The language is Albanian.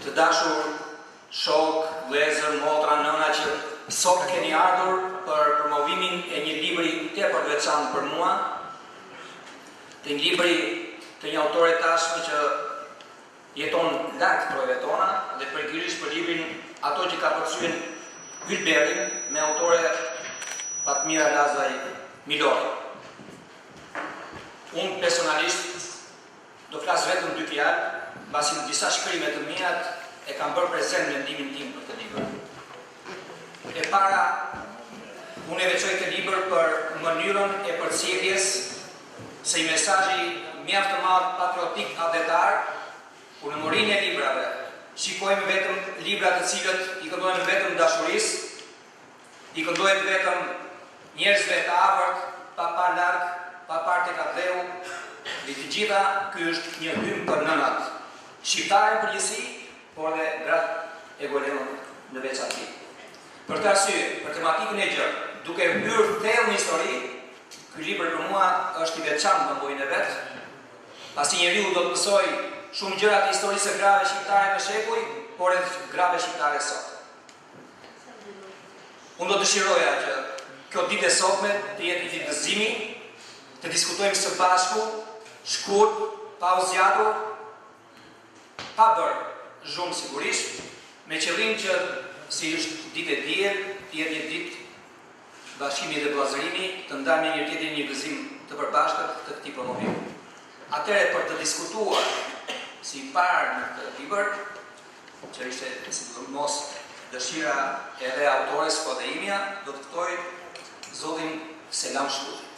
Të dashur shok, vëllezër, motra, nëna që sot keni ardhur për promovimin e një libri tepër të veçantë për mua, të një libri të një autore tashme që jeton larg trojve tona dhe përgjithësisht për librin ato që ka përcyen Ylberin me autore Fatmira Lazaj Milori. Unë personalisht do flas vetëm 2 fjalë, mbasi në disa shkrime të mia e kam bërë prezent mendimin tim për këtë libër. E para, unë e veçoj këtë libër për mënyrën e përcjelljes së një mesazhi mjaft të madh patriotik adhetar, ku në morinë e librave shikojmë vetëm libra të cilët i këndojnë vetëm dashurisë, i këndojnë vetëm njerëzve të afërt, pa larg, pa parë tek dheu, dhe të gjitha ky është një hym për nënat, shqiptare në përgjithësi, por dhe gratë e golemën në veçantë. Për këtë arsye, për tematikën e gjerë, duke hyrë thellë në histori, ky libër për mua është i veçantë në bojën e vet, pasi njeriu do të mësoj shumë gjëra të historisë së grave shqiptare në shekuj, por edhe grave shqiptare sot. Unë do dëshiroja që kjo ditë e sotme të jetë një ditë gëzimi, të diskutojmë së bashku, shkurt, pa u zgjatur, pa bërë zhurmë sigurisht, me qëllim që si është ditë e diel, të jetë një ditë bashkimi dhe vllazërimi, të ndajmë një tjetrin një gëzim të përbashkët të këtij promovimi. Atëherë për të diskutuar si parë në këtë libër, që ishte sidomos dëshira edhe autores po dhe imja, do të ftoj zotin Selam Shkuti.